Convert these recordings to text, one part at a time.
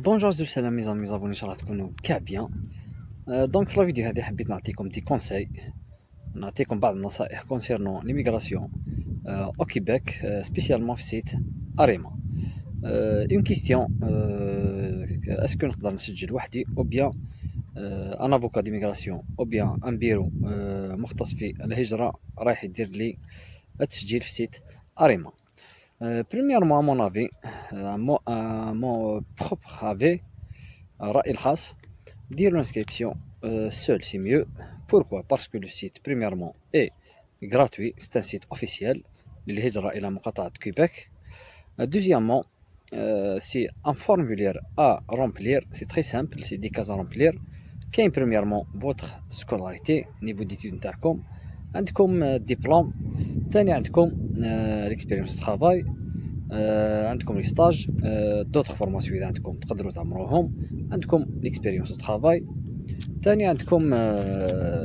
بونجور زوج سلام ميزان ان شاء الله تكونوا كاع بيان. دونك في الفيديو هذه حبيت نعطيكم دي كونساي، نعطيكم بعض النصائح كونسيرنون ليميغراسيون او كيبيك، سبيسيالمون في سيت اريما. اون كيستيون، اسكو نقدر نسجل وحدي او بيان ان افوكا ديميغراسيون او بيان ان بيرو مختص في الهجره رايح يدير لي التسجيل في سيت اريما. Premièrement, à mon avis, mon propre avis, رأيي الخاص, dire l'inscription seul c'est mieux. Pourquoi? Parce que le site, premièrement, est gratuit, c'est un site officiel, للهجرة إلى مقاطعة كيبيك. Deuxièmement, c'est un formulaire à remplir, c'est très simple, c'est des cases à remplir. كاين premièrement votre scolarité, niveau d'études نتاعكم, عندكم diplôme, ثاني عندكم l'expérience de travail, عندكم لي ستاج، دوطخ فورماسيون اذا عندكم تقدروا تعمروهم، عندكم ليكسبيريونس دو ترافاي، ثاني عندكم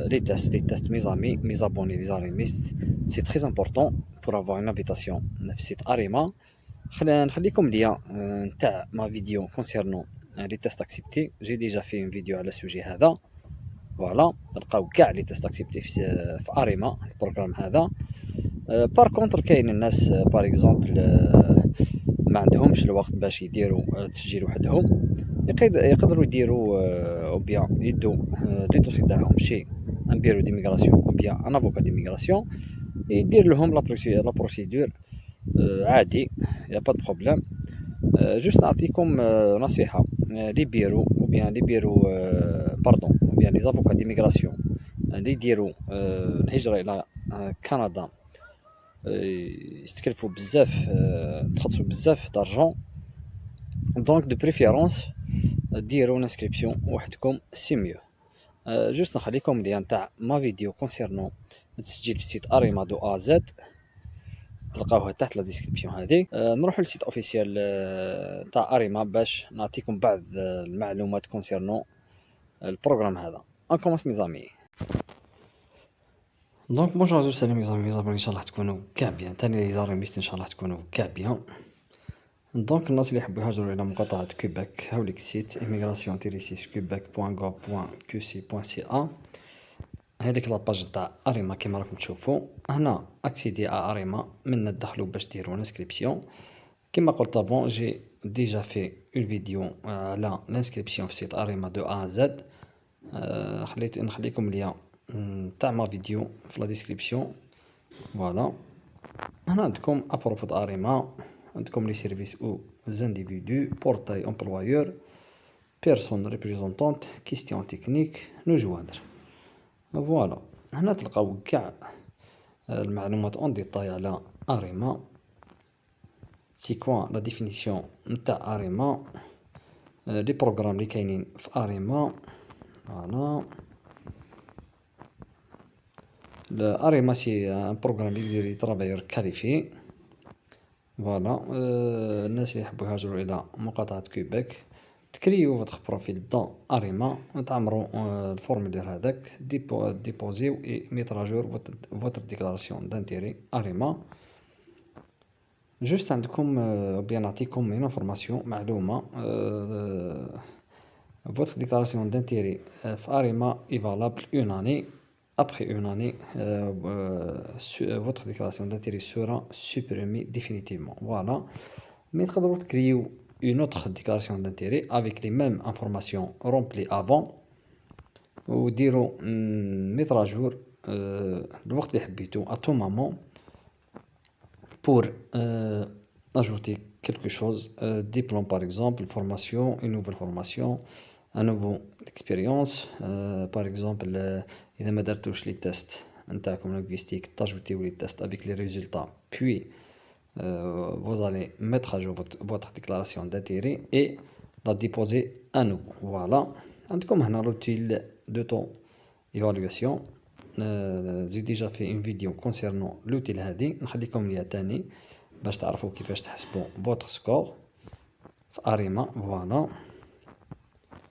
لي تيست مي زابوني لي زاريميست. سي تري امبورطون بور افوار اون انفيتاسيون في سيت اريما. نخليكم ليا نتاع ما فيديو كونسيرنون لي تيست اكسبتي، جي ديجا في اون فيديو على السوجي هذا. فوالا تلقاو كاع لي تيست اكسبتي في اريما البروغرام هذا. بار كونتر كاين الناس بار اكزومبل ما عندهمش الوقت باش يديروا تسجيل وحدهم، يقدروا يديروا او بيان يدوا لي دوسي تاعهم شي ان بيرو ديميغراسيون او بيان ان افوكا ديميغراسيون، يدير لهم لا بروسيدور عادي، يا با دو بروبليم. جوست نعطيكم نصيحه، لي بيرو او بيان لي بيرو باردون او بيان لي زافوكا ديميغراسيون اللي يديروا الهجره الى كندا يستكلفوا بزاف، تخلصوا بزاف دارجون. دونك دو بريفيرونس ديروا انسكريبسيون وحدكم سي ميو. جوست نخليكم ليا نتاع ما فيديو كونسيرنون التسجيل في سيت اريما دو ا زد، تلقاوها تحت لا ديسكريبسيون هذه. نروحوا للسيت اوفيسيال تاع اريما باش نعطيكم بعض المعلومات كونسيرنون البروغرام هذا. ان كومونس مي زامي. دونك بونجور زوج سلام مي زامي ان شاء الله تكونوا كاع بيان، ثاني لي زاريميست ان شاء الله تكونوا كاع بيان. دونك الناس اللي يحبوا يهاجروا الى مقاطعة كيبيك هاوليك السيت immigration-quebec.gov.qc.ca. هذيك لاباج تاع اريما كيما راكم تشوفوا هنا. اكسيدي ا اريما من تدخلوا باش ديروا انسكريبسيون. كيما قلت افون جي ديجا في اون فيديو على الانسكريبسيون في سيت اريما دو ا زد، خليت نخليكم ليا تاع ما فيديو في لا ديسكريبسيون. فوالا هنا عندكم ابروبو د اريما، عندكم لي سيرفيس او زانديفيدو، بورتاي امبلوايور، بيرسون ريبريزونطونت، كيستيون تكنيك، نو جوادر. فوالا هنا تلقاو كاع المعلومات اون ديتاي على اريما، سي كوا لا ديفينيسيون نتاع اريما، لي بروغرام اللي كاينين في اريما. فوالا اريما سي ان بروغرام اللي يدير لي ترافايور كاليفي. فوالا الناس اللي يحبوا يهاجروا الى مقاطعة كيبيك تكريو فوتر بروفيل دون اريما، تعمروا الفورمولير هذاك، ديبوزيو اي ميتر اجور فوتر ديكلاراسيون دانتيري اريما. جوست عندكم بيان نعطيكم اون انفورماسيون معلومه، فوتر ديكلاراسيون دانتيري في اريما اي فالابل اون اني. Après une année, votre déclaration d'intérêt sera supprimée définitivement. Voilà. Mais تقدروا تكريو une autre déclaration d'intérêt avec les mêmes informations remplies avant وديروا mettre à jour الوقت اللي حبيتو à tout moment pour ajouter quelque chose, diplôme par exemple, formation, une nouvelle formation, un nouveau expérience. Par exemple, إذا ما درتوش لي تيست نتاعكم linguistique, تاجوتيو لي تيست avec les résultats, puis vous allez mettre à jour votre déclaration d'intérêt et la déposer à nouveau. Voilà. عندكم هنا l'outil d'auto-évaluation. j'ai déjà fait une vidéo concernant l'outil هذه، نخليكم ليها تاني باش تعرفوا كيفاش تحسبوا votre score في اريما. فوالا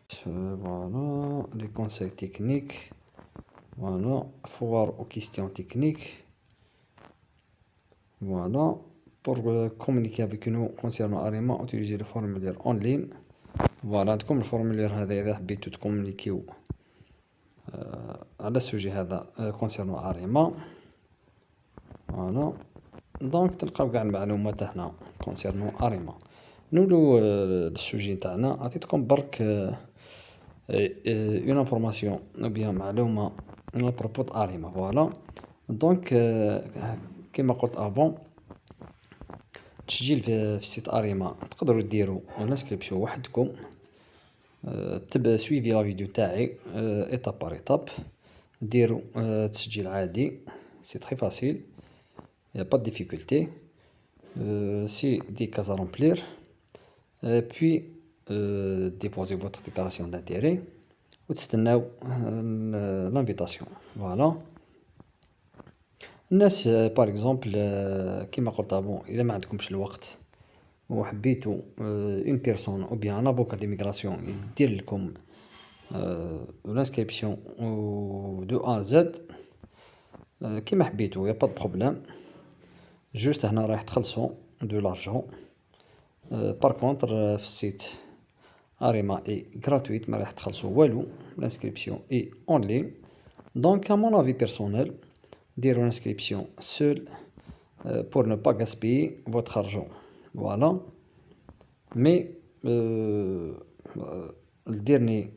فوالا les conseils techniques. Voilà, foire aux questions techniques. Voilà, pour communiquer avec nous concernant Arima, utilisez le formulaire en ligne. فوالا عندكم الفورمولير هذا إذا حبيتو تكومونيكيو على السوجي هذا كونسيرنو أريما. فوالا دونك تلقاو قاع المعلومات هنا كونسيرنو أريما. نولو للسوجي نتاعنا. عطيتكم برك اون انفورماسيون او بيان معلومة على بروبو د أريما. فوالا دونك كيما قلت افون، التسجيل في سيت أريما تقدروا ديروا لانسكريبسيون وحدكم، تبع سويفي لا فيديو تاعي ايتاب بار ايتاب، ديروا تسجيل عادي، سي تري فاسيل، يا با دو ديفيكولتي، سي دي كاز ا رومبلير، puis déposez votre déclaration d'intérêt وتستناو l'invitation. فوالا الناس باغ اكزومبل كيما قلت افون، اذا ما عندكمش الوقت وحبيتو اون بيرسون او بيان ان افوكا ديميغراسيون يدير لكم لانسكريبسيون دو ا زد كيما حبيتو، يا با دو بروبليم. جوست هنا رايح تخلصوا دو لارجون. بار كونتر في السيت اريما اي غراتويت، ما رايح تخلصوا والو، لانسكريبسيون اي اون لين. دونك ا مون افي بيرسونيل ديروا لانسكريبسيون سول pour ne pas gaspiller votre argent. Voilà. Mais le dernier,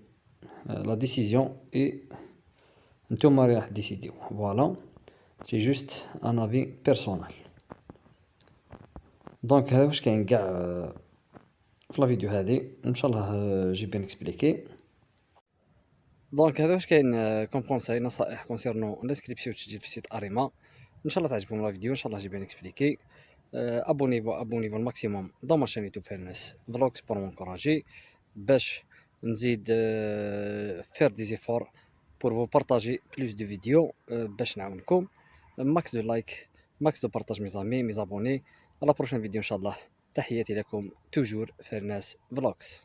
la décision est نتوما راح ديسيديو. Voilà. C'est juste un avis personnel. دونك هذا واش كاين كاع في لا فيديو هذه، ان شاء الله جي بيان اكسبليكي. دونك هذا واش كاين كوم كونساي، نصائح كونسيرنو الانسكريبسيون تسجيل في سيت اريما. ان شاء الله تعجبكم لا فيديو، ان شاء الله جي بيان اكسبليكي. ابونيفو الماكسيموم دون ما شين يوتيوب فيرنس فلوكس بور مونكوراجي، باش نزيد فير دي زيفور بور فو بارطاجي بلوس دو فيديو، باش نعاونكم. ماكس دو لايك، ماكس دو بارطاج مي زامي مي زابوني. على بروشين فيديو ان شاء الله. تحياتي لكم توجور فيرناس فلوكس.